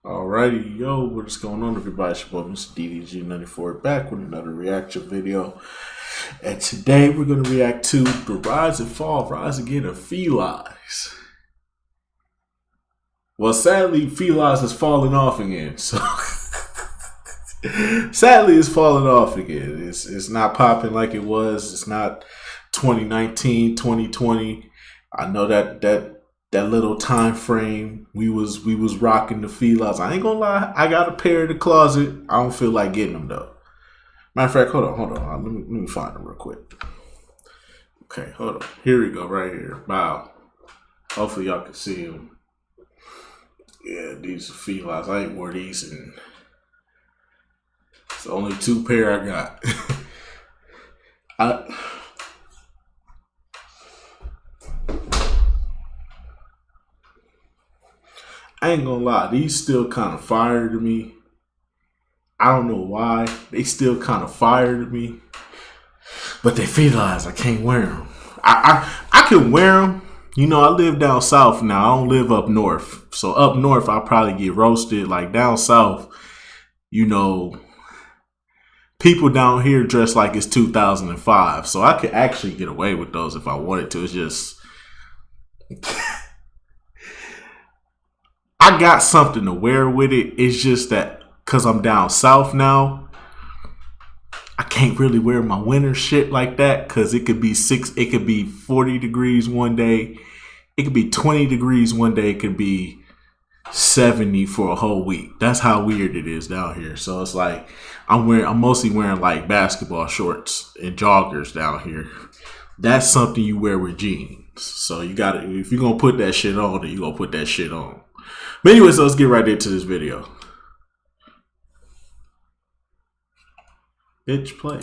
Alrighty, yo, what's going on, everybody? It's your boy, Mr. DDG94, back with another reaction video. And today we're going to react to the rise and fall, rise again of FILAs. Well, sadly, FILAs has fallen off again. So, sadly, it's falling off again. It's not popping like it was. It's not 2019, 2020. I know that little time frame we was rocking the FILAs. I ain't gonna lie, I got a pair in the closet. I don't feel like getting them though. Matter of fact, hold on. Let me find them real quick. Okay, hold on. Here we go, right here. Wow. Hopefully y'all can see them. Yeah, these are FILAs. I ain't wore these, and it's the only two pair I got. I ain't gonna lie, these still kind of fire to me. I don't know why. They still kind of fire to me. But they FILAs, I can't wear them. I can wear them. You know, I live down south now. I don't live up north. So up north, I'll probably get roasted. Like down south, you know, people down here dress like it's 2005. So I could actually get away with those if I wanted to. It's just... I got something to wear with it. It's just that because I'm down south now, I can't really wear my winter shit like that because it could be 40 degrees one day. It could be 20 degrees one day. It could be 70 for a whole week. That's how weird it is down here. So it's like I'm mostly wearing like basketball shorts and joggers down here. That's something you wear with jeans. So you got to, if you're going to put that shit on, then you're going to put that shit on. But anyways, let's get right into this video. Bitch, play.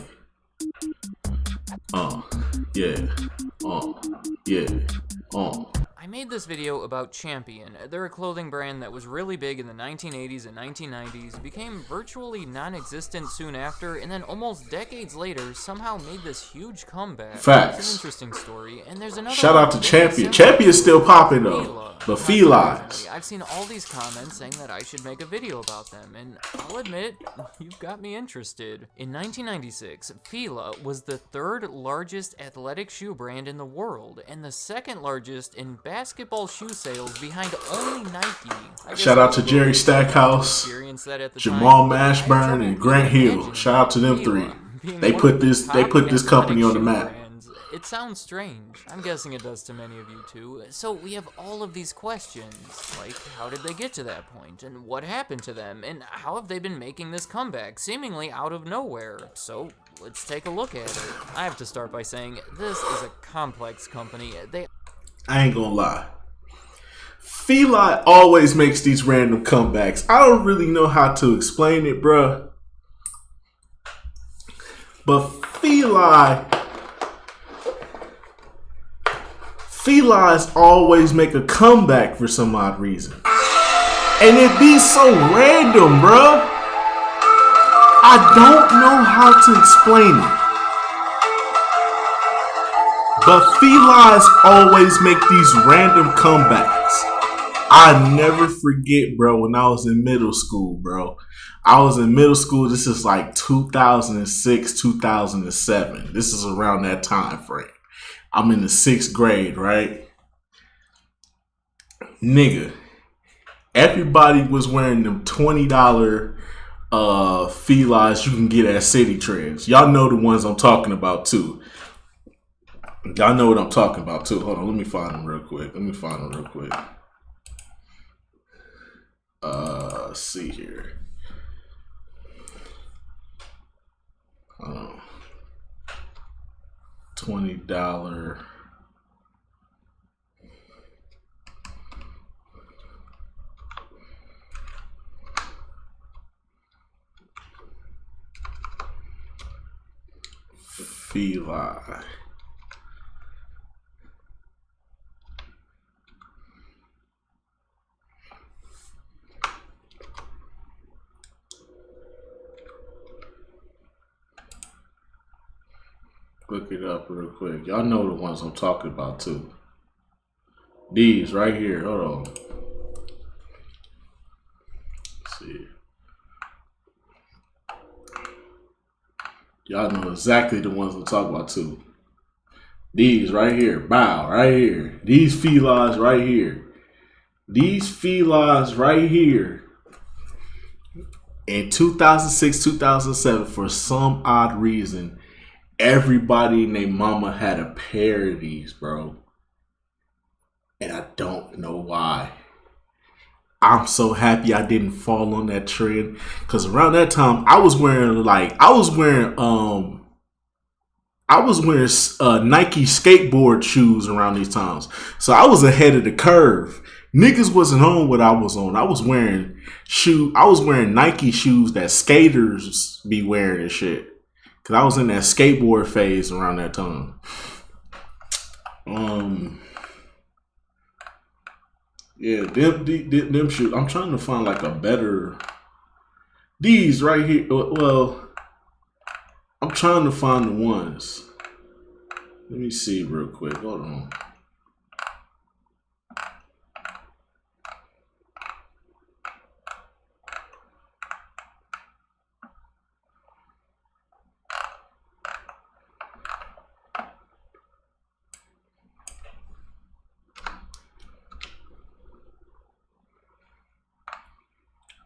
Yeah. Yeah. I made this video about Champion. They're a clothing brand that was really big in the 1980s and 1990s, became virtually non-existent soon after, and then almost decades later somehow made this huge comeback. Facts. It's an interesting story, and there's another shout out to Champion. Champion's still popping though. The FILAs. I've seen all these comments saying that I should make a video about them, and I'll admit, you've got me interested. In 1996, FILA was the third largest athletic shoe brand in the world, and the second largest in basketball shoe sales behind only Nike. Shout out to Jerry Stackhouse, Jamal Mashburn, and Grant Hill. Shout out to them three. They put this company on the map. It sounds strange. I'm guessing it does to many of you too. So we have all of these questions, like how did they get to that point, and what happened to them, and how have they been making this comeback, seemingly out of nowhere? So let's take a look at it. I have to start by saying this is a complex company. I ain't gonna lie. FILA always makes these random comebacks. I don't really know how to explain it, bruh. But FILAs always make a comeback for some odd reason. And it be so random, bruh. I don't know how to explain it. But FILAs always make these random comebacks. I never forget, bro, when I was in middle school, bro. I was in middle school. This is like 2006, 2007. This is around that time frame. I'm in the 6th grade, right? Nigga, everybody was wearing them $20 FILAs you can get at City Trends. Y'all know the ones I'm talking about too. Y'all know what I'm talking about too. Hold on, let me find them real quick. Let's see here. $20 FILA. Look it up real quick. Y'all know the ones I'm talking about too. These right here. Hold on. Y'all know exactly the ones I'm talking about too. These right here, bow right here. These FILAs right here. These FILAs right here. In 2006, 2007, for some odd reason, everybody and their mama had a pair of these, bro. And I don't know why. I'm so happy I didn't fall on that trend. Cause around that time I was wearing Nike skateboard shoes around these times. So I was ahead of the curve. Niggas wasn't on what I was on. I was wearing Nike shoes that skaters be wearing and shit. Cause I was in that skateboard phase around that time. Yeah, them shoes. I'm trying to find like a better. These right here. Well, I'm trying to find the ones. Let me see real quick. Hold on.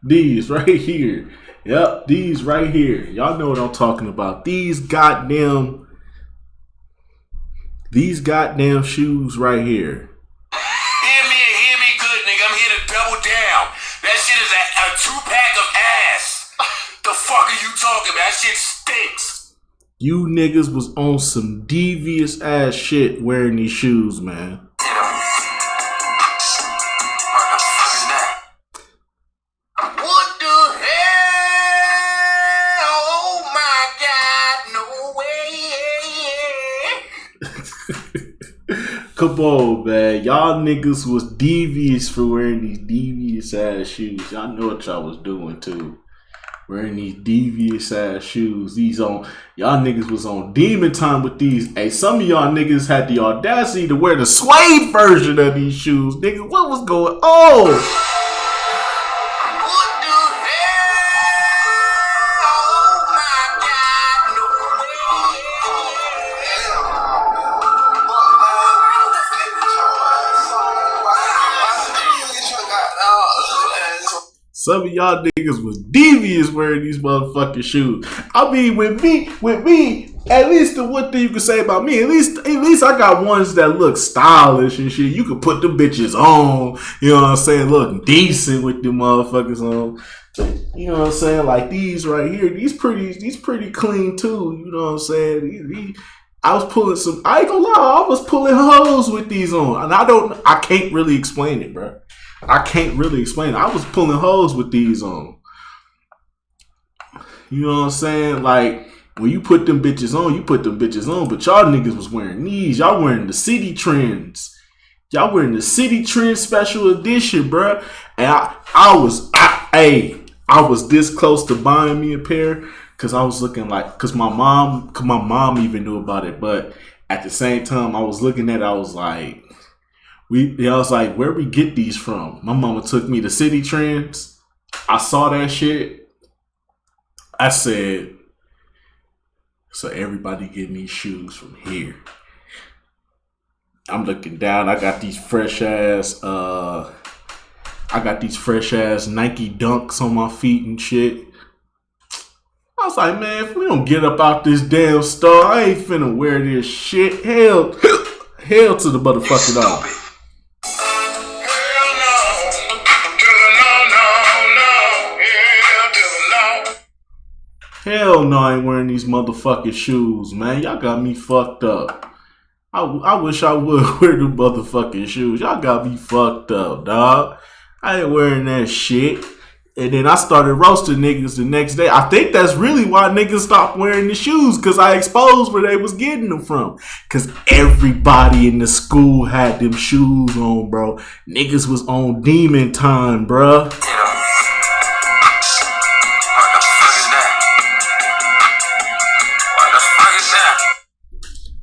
These right here. Yep, these right here. Y'all know what I'm talking about. These goddamn shoes right here. Hear me good, nigga. I'm here to double down. That shit is a 2-pack of ass. The fuck are you talking about? That shit stinks. You niggas was on some devious ass shit wearing these shoes, man. Come on, man. Y'all niggas was devious for wearing these devious ass shoes. Y'all know what y'all was doing too. Wearing these devious ass shoes. Y'all niggas was on demon time with these. Hey, some of y'all niggas had the audacity to wear the suede version of these shoes. Nigga, what was going on? Some of y'all niggas was devious wearing these motherfucking shoes. I mean, with me, at least the one thing you can say about me, at least I got ones that look stylish and shit. You can put them bitches on, you know what I'm saying, look decent with them motherfuckers on. You know what I'm saying? Like these right here, these pretty clean too, you know what I'm saying? I was pulling I ain't gonna lie, I was pulling hoes with these on. And I can't really explain it, bro. I can't really explain it. I was pulling hoes with these on. You know what I'm saying? Like, when you put them bitches on, you put them bitches on. But y'all niggas was wearing these. Y'all wearing the City Trends. Y'all wearing the City Trends Special Edition, bruh. And I was this close to buying me a pair. Because I was looking like, because my mom even knew about it. But at the same time, I was looking at it, I was like, I was like, where we get these from? My mama took me to City Trends. I saw that shit. I said, so everybody getting these shoes from here. I'm looking down. I got these fresh ass Nike Dunks on my feet and shit. I was like, man, if we don't get up out this damn store, I ain't finna wear this shit. Hell to the motherfucking dog. Hell no, I ain't wearing these motherfucking shoes, man. Y'all got me fucked up. I wish I would wear the motherfucking shoes. Y'all got me fucked up, dog. I ain't wearing that shit. And then I started roasting niggas the next day. I think that's really why niggas stopped wearing the shoes. Because I exposed where they was getting them from. Because everybody in the school had them shoes on, bro. Niggas was on demon time, bro.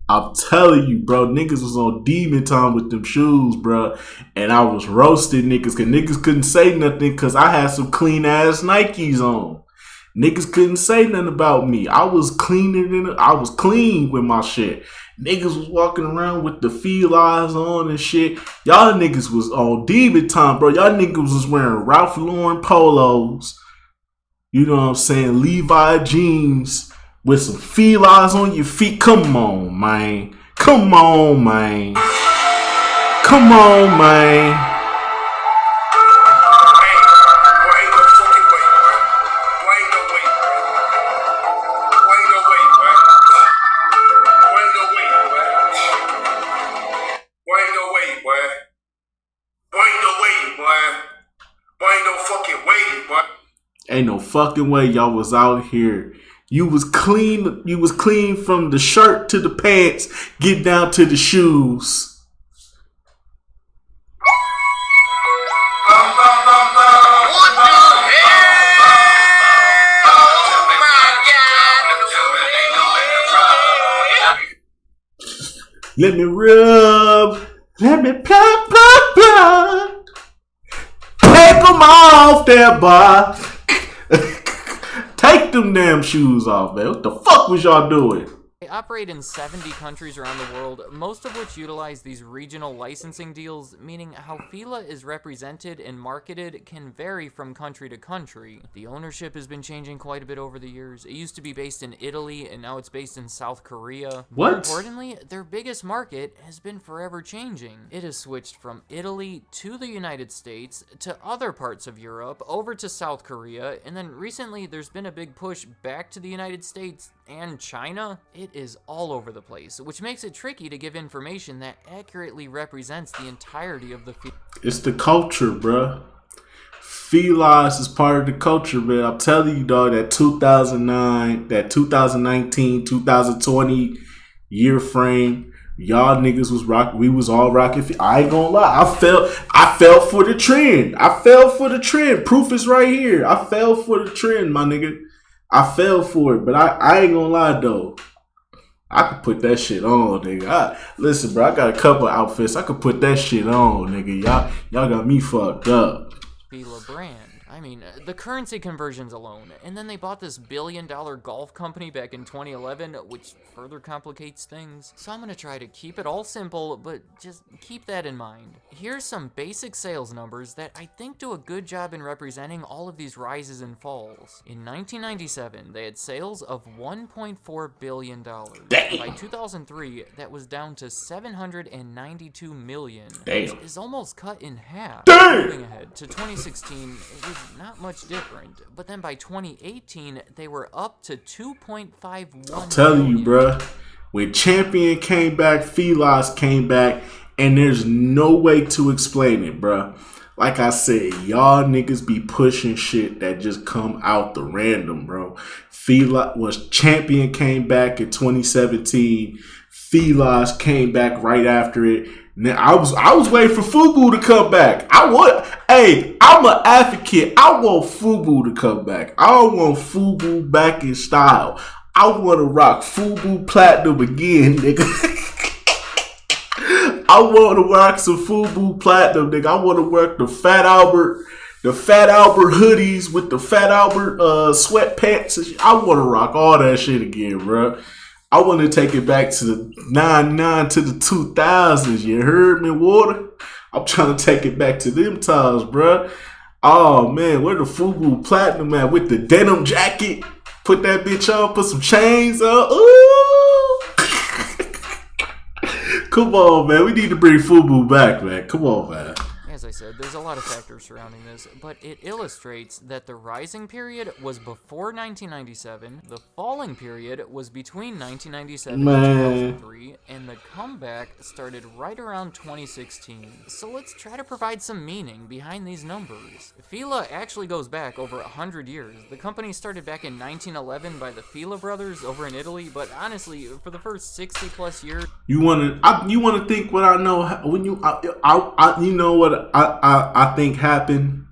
I'm telling you, bro, niggas was on demon time with them shoes, bro. And I was roasting niggas because niggas couldn't say nothing because I had some clean ass Nikes on. Niggas couldn't say nothing about me. I was clean with my shit. Niggas was walking around with the FILAs on and shit. Y'all niggas was on demon time, bro. Y'all niggas was wearing Ralph Lauren polos. You know what I'm saying? Levi jeans with some FILAs on your feet. Come on, man. Come on, man. Come on, man. Ain't no fucking way y'all was out here. You was clean. You was clean from the shirt to the pants, get down to the shoes. Let me rub. Let me plug, plug, plug. Take them off there, boy. Take them damn shoes off, man. What the fuck was y'all doing? They operate in 70 countries around the world, most of which utilize these regional licensing deals, meaning how FILA is represented and marketed can vary from country to country. The ownership has been changing quite a bit over the years. It used to be based in Italy, and now it's based in South Korea. What? More importantly, their biggest market has been forever changing. It has switched from Italy to the United States, to other parts of Europe, over to South Korea, and then recently there's been a big push back to the United States and China. It is all over the place, which makes it tricky to give information that accurately represents the entirety of the FILA. It's the culture, bruh. FILAs is part of the culture, man. I'm telling you, dog, that 2009, that 2019, 2020 year frame, y'all niggas was rock. We was all rocking. I ain't gonna lie. I fell for the trend. I fell for the trend. Proof is right here. I fell for the trend, my nigga. I fell for it, but I ain't gonna lie though. I could put that shit on, nigga. Listen, bro, I got a couple outfits. I could put that shit on, nigga. Y'all got me fucked up. FILA brand. I mean, the currency conversions alone, and then they bought this billion-dollar golf company back in 2011, which further complicates things. So I'm gonna try to keep it all simple, but just keep that in mind. Here's some basic sales numbers that I think do a good job in representing all of these rises and falls. In 1997, they had sales of $1.4 billion. Damn. By 2003, that was down to $792 million. Damn. Which is almost cut in half. Damn. Moving ahead to 2016, it was not much different, but then by 2018 they were up to 2.51. I'm telling you, bruh, when Champion came back, FILAs came back, and there's no way to explain it, bruh. Like I said, y'all niggas be pushing shit that just come out the random, bro. FILA was Champion came back in 2017. FILAs came back right after it. Now, I was waiting for FUBU to come back. I'm an advocate. I want FUBU to come back. I don't want FUBU back in style. I want to rock FUBU Platinum again, nigga. I want to rock some FUBU Platinum, nigga. I want to work the Fat Albert hoodies with the Fat Albert sweatpants. I want to rock all that shit again, bro. I want to take it back to the 99 to the 2000s. You heard me, Water? I'm trying to take it back to them times, bruh. Oh, man, where the FUBU Platinum at with the denim jacket? Put that bitch on, put some chains on. Ooh! Come on, man. We need to bring FUBU back, man. Come on, man. As I said, there's a lot of factors surrounding this, but it illustrates that the rising period was before 1997, the falling period was between 1997 and 2003, and the comeback started right around 2016. So let's try to provide some meaning behind these numbers. FILA actually goes back over 100 years. The company started back in 1911 by the FILA brothers over in Italy, but honestly, for the first 60 plus years... You want to think what I know when you know what I think happened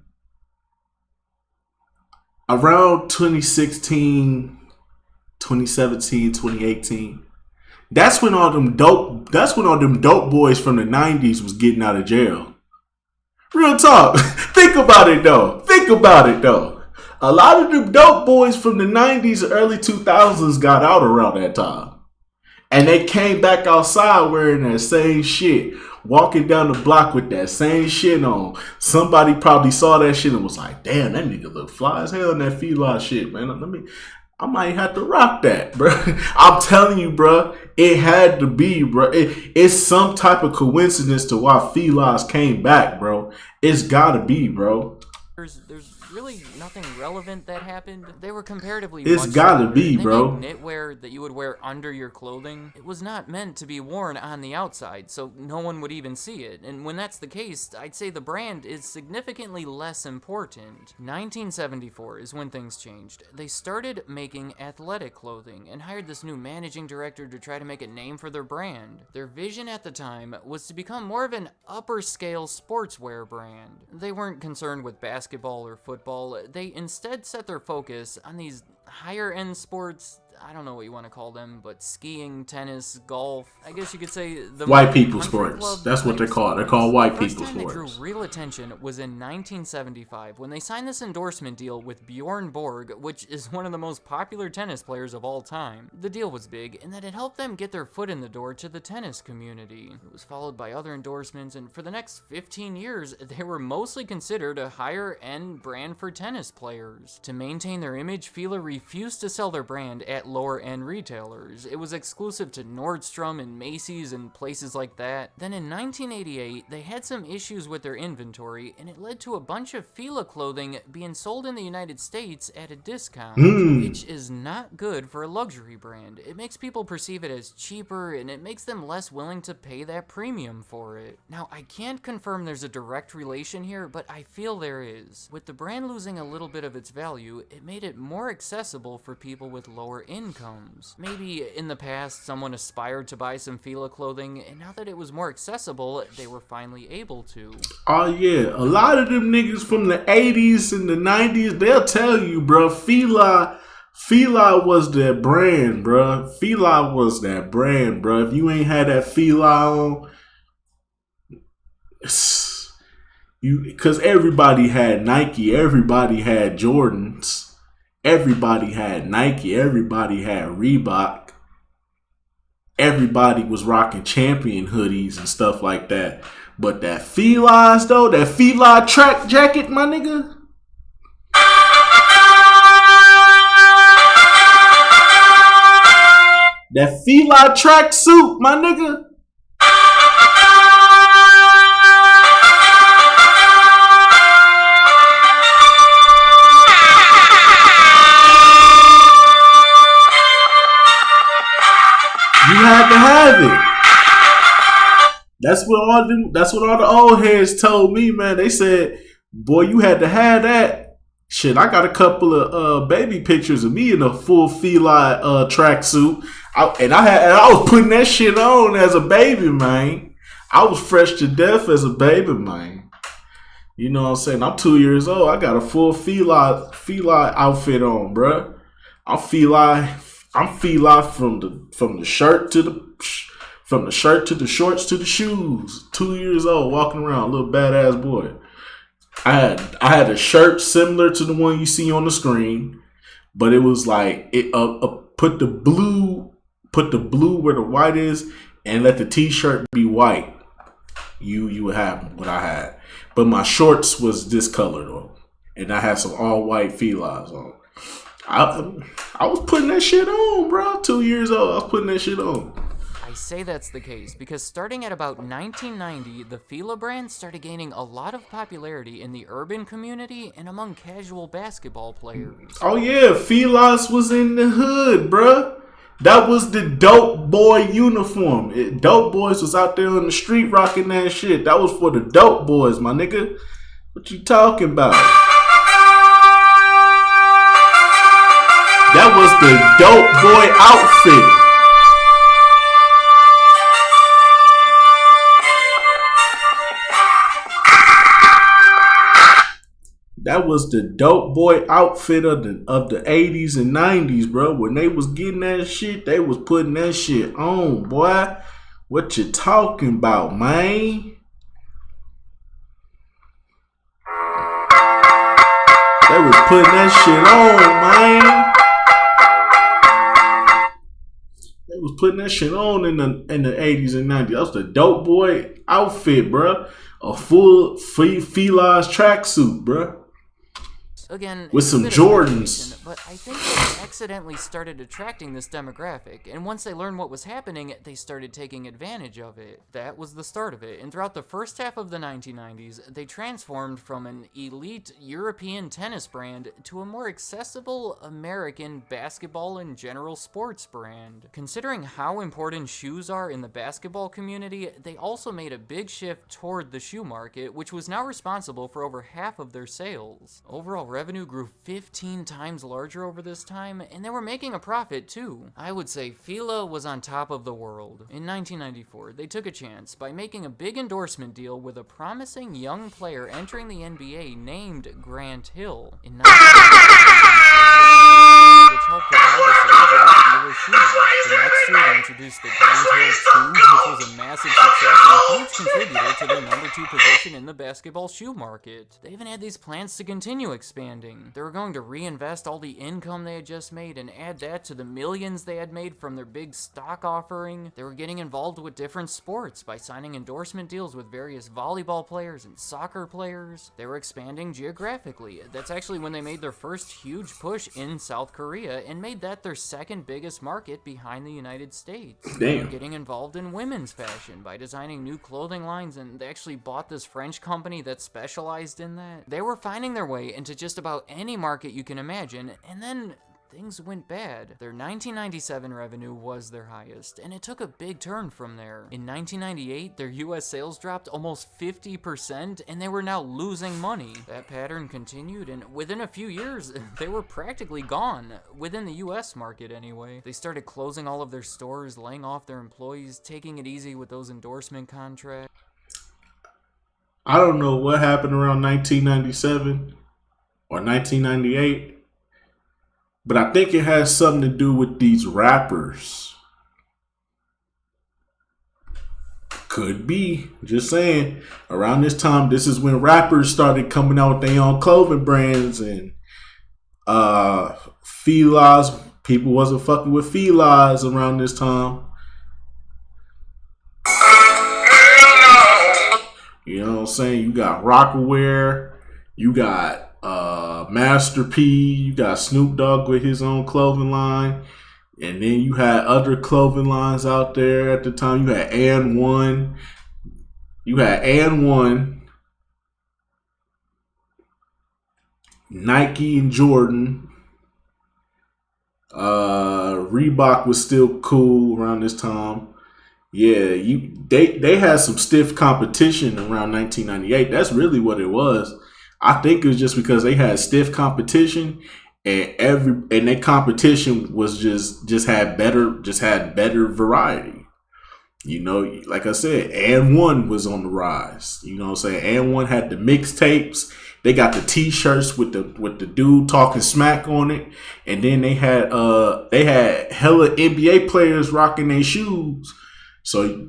around 2016, 2017, 2018. That's when all them dope boys from the 90s was getting out of jail. Real talk. Think about it though. A lot of the dope boys from the 90s, early 2000s got out around that time. And they came back outside wearing that same shit. Walking down the block with that same shit on. Somebody probably saw that shit and was like, damn, that nigga look fly as hell in that FILA shit, man. I might have to rock that, bro. I'm telling you, bro. It had to be, bro. It's some type of coincidence to why FILAs came back, bro. It's gotta be, bro. There's really nothing relevant that happened. They were comparatively It's much gotta lighter. be, They bro. made knitwear that you would wear under your clothing. It was not meant to be worn on the outside, so no one would even see it. And when that's the case, I'd say the brand is significantly less important. 1974 is when things changed. They started making athletic clothing and hired this new managing director to try to make a name for their brand. Their vision at the time was to become more of an upper scale sportswear brand. They weren't concerned with basketball or football. They instead set their focus on these higher end sports. I don't know what you want to call them, but skiing, tennis, golf. I guess you could say the white people sports. That's what they're called. They're called white people sports. The first time they drew real attention was in 1975 when they signed this endorsement deal with Bjorn Borg, which is one of the most popular tennis players of all time. The deal was big in that it helped them get their foot in the door to the tennis community. It was followed by other endorsements, and for the next 15 years, they were mostly considered a higher-end brand for tennis players. To maintain their image, FILA refused to sell their brand at lower-end retailers. It was exclusive to Nordstrom and Macy's and places like that. Then in 1988, they had some issues with their inventory, and it led to a bunch of FILA clothing being sold in the United States at a discount, which is not good for a luxury brand. It makes people perceive it as cheaper, and it makes them less willing to pay that premium for it. Now, I can't confirm there's a direct relation here, but I feel there is. With the brand losing a little bit of its value, it made it more accessible for people with lower incomes. Maybe in the past, someone aspired to buy some FILA clothing, and now that it was more accessible, they were finally able to. Oh yeah, a lot of them niggas from the 80s and the 90s, they'll tell you, bro, FILA was that brand, bro. FILA was that brand, bro. If you ain't had that FILA on, because everybody had Nike, everybody had Jordans. Everybody had Nike. Everybody had Reebok. Everybody was rocking Champion hoodies and stuff like that. But that FILAs though, that FILA track jacket, my nigga. That FILA track suit, my nigga. You had to have it. That's what all the old heads told me, man. They said, boy, you had to have that. Shit, I got a couple of baby pictures of me in a full FILA tracksuit. I was putting that shit on as a baby, man. I was fresh to death as a baby, man. You know what I'm saying? I'm 2 years old. I got a full FILA outfit on, bruh. I'm FILA from the shirt to the shorts to the shoes. 2 years old, walking around, little badass boy. I had a shirt similar to the one you see on the screen, but it was like it put the blue where the white is, and let the t-shirt be white. You would have what I had, but my shorts was this color though, and I had some all white FILAs on. I was putting that shit on, bro. 2 years old, I was putting that shit on. I say that's the case because starting at about 1990, the FILA brand started gaining a lot of popularity in the urban community and among casual basketball players. Oh yeah, FILAs was in the hood, bro. That was the dope boy uniform. Dope boys was out there on the street rocking that shit. That was for the dope boys, my nigga. What you talking about? That was the dope boy outfit. That was the dope boy outfit of the 80s and 90s, bro. When they was getting that shit, they was putting that shit on, boy. What you talking about, man? They was putting that shit on, man. They was putting that shit on in the 80s and 90s. That was the dope boy outfit, bruh. A full FILA's tracksuit, bruh. Again, With it's some a bit of Jordans. speculation, but I think they accidentally started attracting this demographic, and once they learned what was happening, they started taking advantage of it. That was the start of it, and throughout the first half of the 1990s, they transformed from an elite European tennis brand to a more accessible American basketball and general sports brand. Considering how important shoes are in the basketball community, they also made a big shift toward the shoe market, which was now responsible for over half of their sales. Overall revenue grew 15 times larger over this time, and they were making a profit too. I would say FILA was on top of the world. In 1994, they took a chance by making a big endorsement deal with a promising young player entering the NBA named Grant Hill. In 1994, which helped propel the sales of the FILA shoes. The next year, they introduced the Grant Hill 2, which was a massive success and a huge contributor to their number 2 position in the basketball shoe market. They even had these plans to continue expanding. They were going to reinvest all the income they had just made and add that to the millions they had made from their big stock offering. They were getting involved with different sports by signing endorsement deals with various volleyball players and soccer players. They were expanding geographically. That's actually when they made their first huge push in South Korea and made that their second biggest market behind the United States. Damn. They were getting involved in women's fashion by designing new clothing lines, and they actually bought this French company that specialized in that. They were finding their way into just about any market you can imagine, and then things went bad. Their 1997 revenue was their highest, and it took a big turn from there. In 1998, their US sales dropped almost 50%, and they were now losing money. That pattern continued, and within a few years, they were practically gone, within the US market anyway. They started closing all of their stores, laying off their employees, taking it easy with those endorsement contracts. I don't know what happened around 1997 or 1998. But I think it has something to do with these rappers. Could be. Just saying. Around this time, this is when rappers started coming out with their own clothing brands and FILAs. People wasn't fucking with FILAs around this time. You know what I'm saying? You got Rockaware. You got Master P, you got Snoop Dogg with his own clothing line, and then you had other clothing lines out there at the time. You had And1, Nike and Jordan. Reebok was still cool around this time. Yeah, they had some stiff competition around 1998. That's really what it was. I think it was just because they had stiff competition, and their competition was just had better variety. You know, like I said, And1 was on the rise. You know what I'm saying? And1 had the mixtapes. They got the T-shirts with the dude talking smack on it, and then they had hella NBA players rocking their shoes. So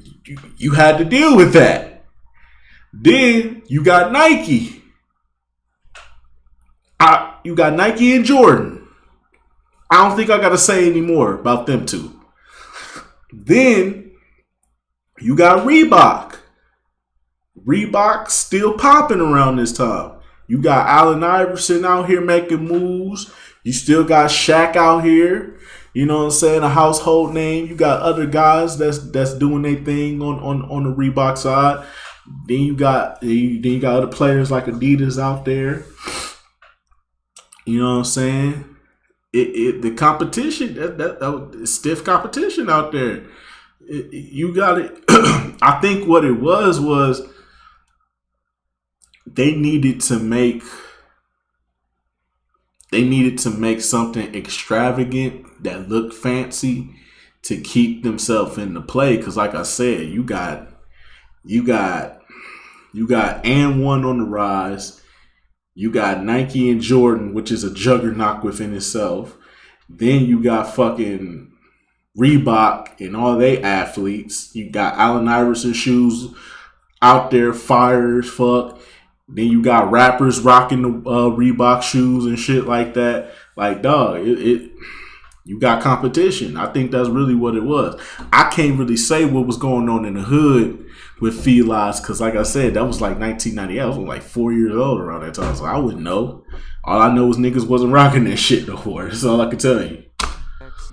you had to deal with that. Then you got Nike. You got Nike and Jordan. I don't think I got to say any more about them two. Then you got Reebok. Reebok still popping around this time. You got Allen Iverson out here making moves. You still got Shaq out here. You know what I'm saying? A household name. You got other guys that's doing their thing on the Reebok side. Then you got other players like Adidas out there. You know what I'm saying? The competition that was stiff competition out there. You got it. I think what it was they needed to make something extravagant that looked fancy to keep themselves in the play. Because like I said, you got And1 on the rise. You got Nike and Jordan, which is a juggernaut within itself. Then you got fucking Reebok and all they athletes. You got Allen Iverson shoes out there, fire as fuck. Then you got rappers rocking the Reebok shoes and shit like that. Like, dog, you got competition. I think that's really what it was. I can't really say what was going on in the hood with FILAs because, like I said, that was like 1998. I was like 4 years old around that time, so I wouldn't know. All I know is niggas wasn't rocking that shit no more. That's all I can tell you.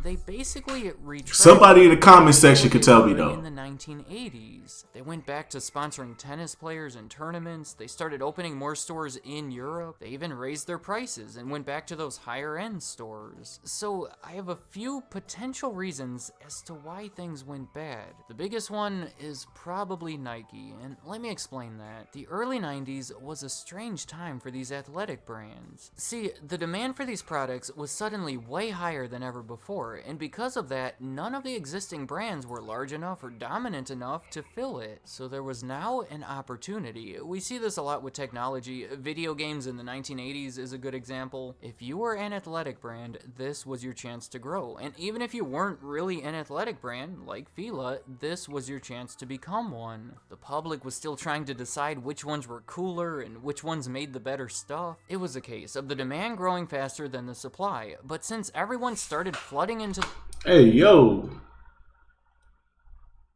They basically retracted. Somebody in the comment section could tell me though. In the 1980s, they went back to sponsoring tennis players and tournaments. They started opening more stores in Europe. They even raised their prices and went back to those higher end stores. So I have a few potential reasons as to why things went bad. The biggest one is probably Nike, and let me explain that. The early 90s was a strange time for these athletic brands. See, the demand for these products was suddenly way higher than ever before. And because of that, none of the existing brands were large enough or dominant enough to fill it. So there was now an opportunity. We see this a lot with technology. Video games in the 1980s is a good example. If you were an athletic brand, this was your chance to grow. And even if you weren't really an athletic brand, like FILA, this was your chance to become one. The public was still trying to decide which ones were cooler and which ones made the better stuff. It was a case of the demand growing faster than the supply. But since everyone started flooding into... Hey, yo.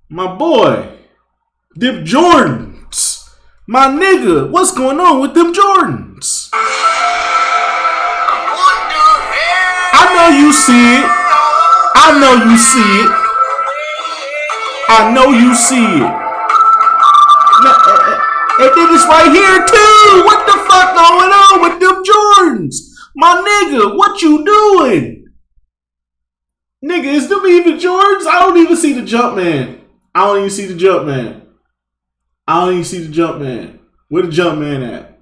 My boy. Them Jordans. My nigga. What's going on with them Jordans? I know you see it. I know you see it. I know you see it. And then it's right here too. What the fuck going on with them Jordans? My nigga, what you doing? Nigga, is them even Jordans? I don't even see the Jumpman. I don't even see the Jumpman. I don't even see the Jumpman. Where the Jumpman at?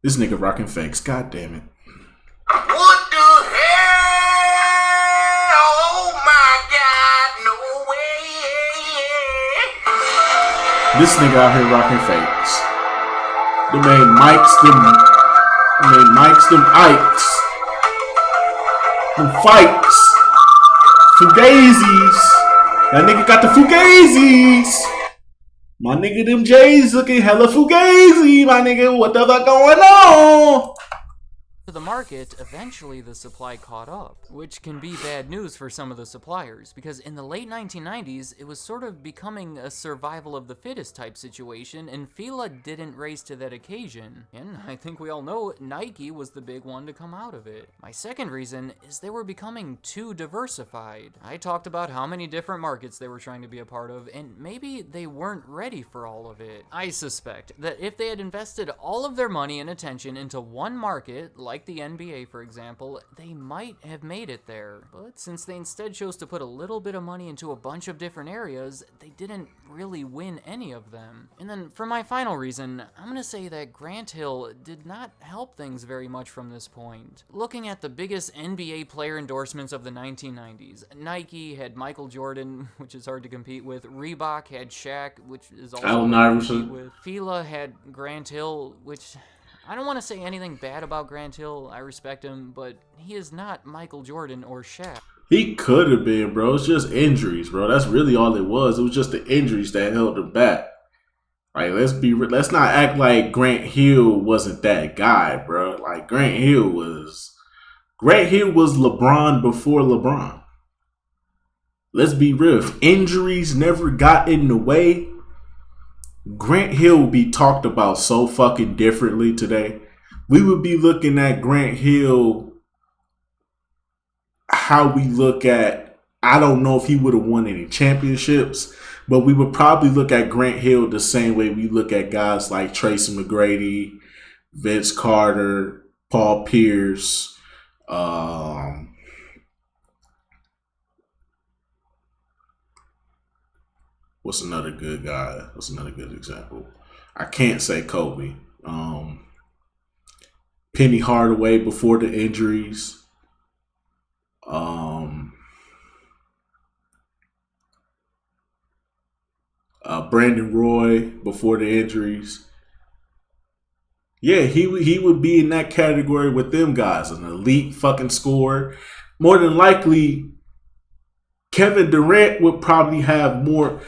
This nigga rocking fakes. God damn it. What the hell? Oh my God, no way. This nigga out here rocking fakes. They made mics, them Ikes. Them Fikes. Fugazis. That nigga got the Fugazis. My nigga, them J's looking hella Fugazi. My nigga, what the fuck going on? To the market, eventually the supply caught up, which can be bad news for some of the suppliers, because in the late 1990s, it was sort of becoming a survival of the fittest type situation, and FILA didn't rise to that occasion. And I think we all know Nike was the big one to come out of it. My second reason is they were becoming too diversified. I talked about how many different markets they were trying to be a part of, and maybe they weren't ready for all of it. I suspect that if they had invested all of their money and attention into one market, like the NBA, for example, they might have made it there. But since they instead chose to put a little bit of money into a bunch of different areas, they didn't really win any of them. And then for my final reason, I'm gonna say that Grant Hill did not help things very much from this point. Looking at the biggest NBA player endorsements of the 1990s, Nike had Michael Jordan, which is hard to compete with. Reebok had Shaq, which is also hard to compete with. FILA had Grant Hill, which... I don't want to say anything bad about Grant Hill. I respect him, but he is not Michael Jordan or Shaq. He could have been, bro. It's just injuries, bro. That's really all it was. It was just the injuries that held him back. Like, let's not act like Grant Hill wasn't that guy, bro. Like, Grant Hill was LeBron before LeBron. Let's be real. If injuries never got in the way, Grant Hill would be talked about so fucking differently today. We would be looking at Grant Hill how we look at, I don't know if he would have won any championships, but we would probably look at Grant Hill the same way we look at guys like Tracy McGrady, Vince Carter, Paul Pierce, what's another good guy? What's another good example? I can't say Kobe. Penny Hardaway before the injuries. Brandon Roy before the injuries. Yeah, he would be in that category with them guys, an elite fucking scorer. More than likely, Kevin Durant would probably have more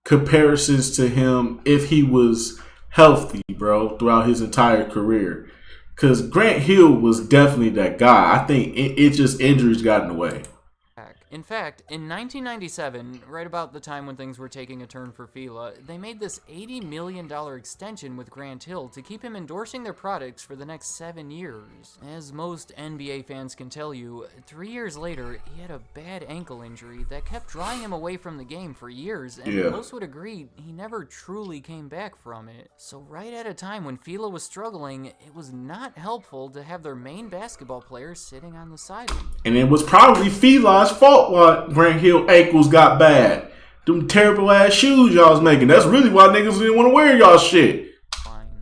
comparisons to him if he was healthy, bro, throughout his entire career. Because Grant Hill was definitely that guy. I think it just injuries got in the way. In fact, in 1997, right about the time when things were taking a turn for FILA, they made this $80 million extension with Grant Hill to keep him endorsing their products for the next 7 years. As most NBA fans can tell you, 3 years later, he had a bad ankle injury that kept drawing him away from the game for years, and most would agree he never truly came back from it. So right at a time when FILA was struggling, it was not helpful to have their main basketball player sitting on the sideline. And it was probably FILA's fault why Grant Hill ankles got bad. Them terrible ass shoes y'all was making. That's really why niggas didn't want to wear y'all shit.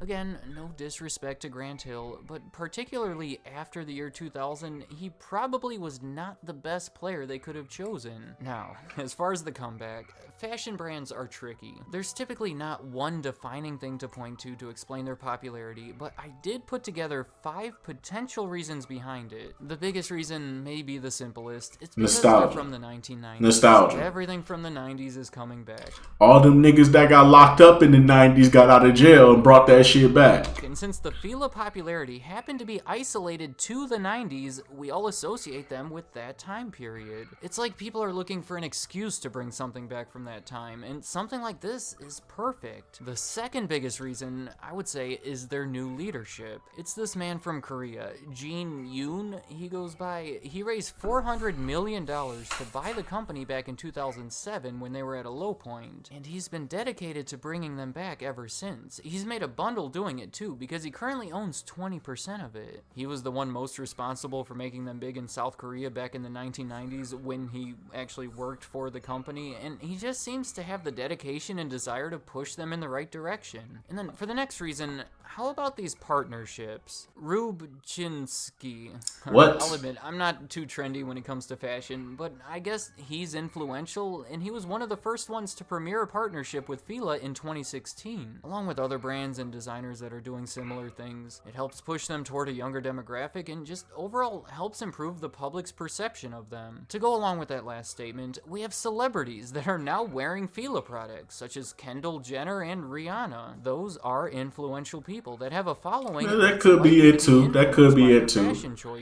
Again, no disrespect to Grant Hill, but particularly after the year 2000, he probably was not the best player they could have chosen. Now, as far as the comeback, fashion brands are tricky. There's typically not one defining thing to point to explain their popularity, but I did put together 5 potential reasons behind it. The biggest reason may be the simplest. It's because they're from the 1990s. Nostalgia. Everything from the 90s is coming back. All them niggas that got locked up in the 90s got out of jail and brought that shit back. And since the FILA popularity happened to be isolated to the 90s, we all associate them with that time period. It's like people are looking for an excuse to bring something back from that time, and something like this is perfect. The second biggest reason, I would say, is their new leadership. It's this man from Korea, Jin Yoon, he goes by. He raised $400 million to buy the company back in 2007 when they were at a low point, and he's been dedicated to bringing them back ever since. He's made a bundle doing it too, because he currently owns 20% of it. He was the one most responsible for making them big in South Korea back in the 1990s when he actually worked for the company, and he just seems to have the dedication and desire to push them in the right direction. And then for the next reason, how about these partnerships? Rubchinsky. What? I'll admit, I'm not too trendy when it comes to fashion, but I guess he's influential, and he was one of the first ones to premiere a partnership with FILA in 2016. Along with other brands and designers that are doing similar things, it helps push them toward a younger demographic and just overall helps improve the public's perception of them. To go along with that last statement, we have celebrities that are now wearing FILA products, such as Kendall Jenner and Rihanna. Those are influential people that have a following. Yeah, that could be it too. That could be it too.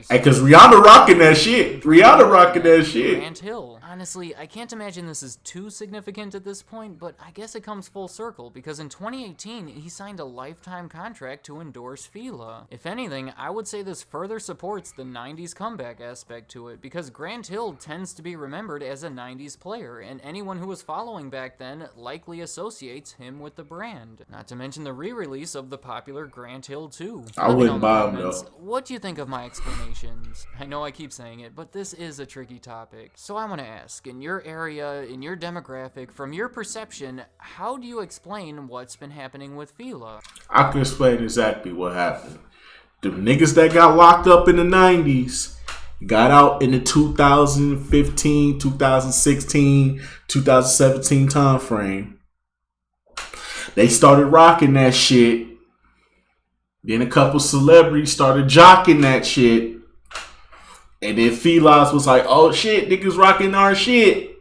Hey, cause Rihanna rocking that shit. Rihanna rocking that shit. Grant Hill. Honestly, I can't imagine this is too significant at this point, but I guess it comes full circle because in 2018 he signed a lifetime contract to endorse FILA. If anything, I would say this further supports the 90s comeback aspect to it because Grant Hill tends to be remembered as a 90s player, and anyone who was following back then likely associates him with the brand. Not to mention the re-release of the popular Grant Hill 2. I wouldn't buy him though. What do you think of my explanations? I know I keep saying it, but this is a tricky topic. So I want to ask, in your area, in your demographic, from your perception, how do you explain what's been happening with FILA? I can explain exactly what happened. The niggas that got locked up in the 90s got out in the 2015, 2016, 2017 time frame. They started rocking that shit. Then a couple celebrities started jocking that shit. And then FILA's was like, oh shit, niggas rocking our shit.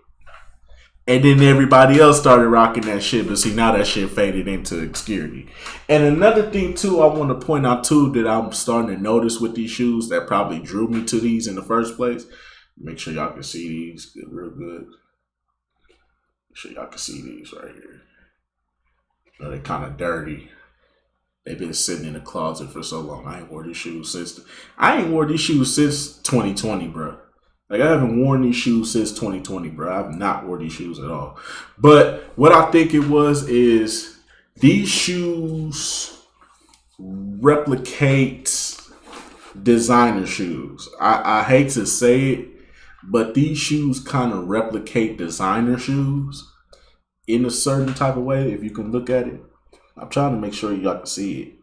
And then everybody else started rocking that shit. But see, now that shit faded into obscurity. And another thing too, I want to point out too, that I'm starting to notice with these shoes that probably drew me to these in the first place. Make sure y'all can see these real good. Make sure y'all can see these right here. You know, they're kind of dirty. They've been sitting in the closet for so long. I ain't wore these shoes since 2020, bro. Like, I haven't worn these shoes since 2020, bro. I've not worn these shoes at all. But what I think it was is these shoes replicate designer shoes. I hate to say it, but these shoes kind of replicate designer shoes in a certain type of way, if you can look at it. I'm trying to make sure y'all can see it.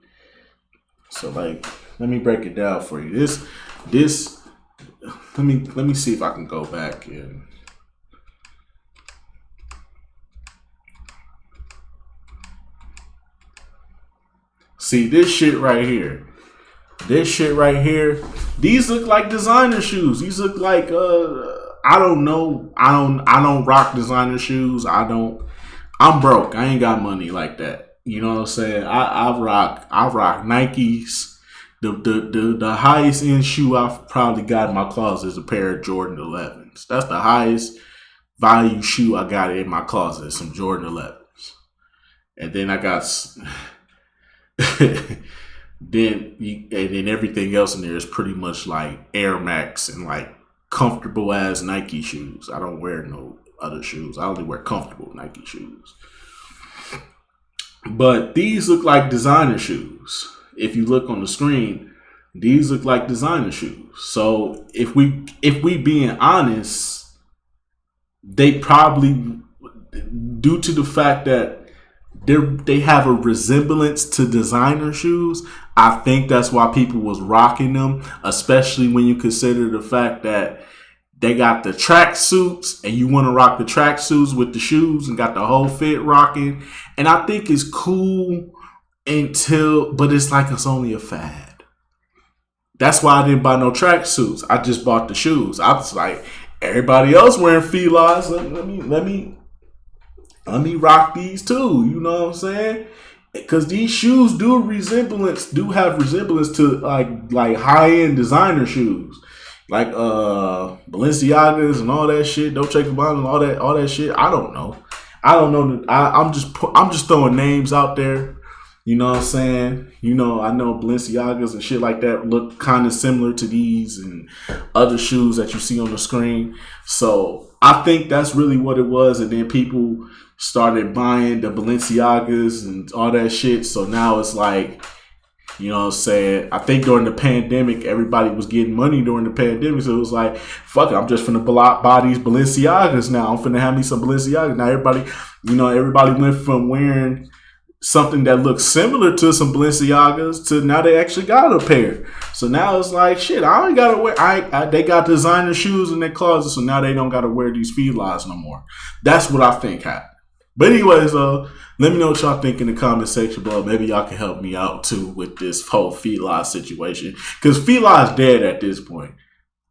So, like, let me break it down for you. This. Let me see if I can go back and see this shit right here. This shit right here. These look like designer shoes. These look like I don't know. I don't rock designer shoes. I I'm broke. I ain't got money like that. You know what I'm saying? I rock Nikes. The highest end shoe I've probably got in my closet is a pair of Jordan 11s. That's the highest value shoe I got in my closet, some Jordan 11s. And then I got then everything else in there is pretty much like Air Max and like comfortable ass Nike shoes. I don't wear no other shoes. I only wear comfortable Nike shoes. But these look like designer shoes. If you look on the screen, these look like designer shoes. So if we being honest, they probably, due to the fact that they have a resemblance to designer shoes, I think that's why people was rocking them, especially when you consider the fact that they got the track suits and you want to rock the track suits with the shoes and got the whole fit rocking. And I think it's cool but it's like it's only a fad. That's why I didn't buy no track suits. I just bought the shoes. I was like, everybody else wearing FILAs. Let me rock these too. You know what I'm saying? Because these shoes do have resemblance to like high end designer shoes, like Balenciagas and all that shit. Dolce & Gabbana and all that shit. I don't know. I'm just throwing names out there. You know what I'm saying? You know, I know Balenciagas and shit like that look kind of similar to these and other shoes that you see on the screen. So I think that's really what it was. And then people started buying the Balenciagas and all that shit. So now it's like, you know what I'm saying? I think during the pandemic, everybody was getting money during the pandemic. So it was like, fuck it, I'm just finna buy these Balenciagas now. I'm finna have me some Balenciagas. Now everybody went from wearing something that looks similar to some Balenciagas to now they actually got a pair. So now it's like, shit, I ain't gotta wear. They got designer shoes in their closet, so now they don't gotta wear these FILAs no more. That's what I think happened. But anyways, let me know what y'all think in the comment section below. Maybe y'all can help me out too with this whole FILA situation, because FILA is dead at this point.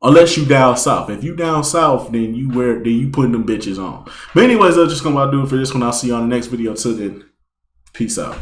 Unless you down south. If you down south, then you putting them bitches on. But anyways, that's just gonna do it for this one. I'll see you on the next video. Till then, peace out.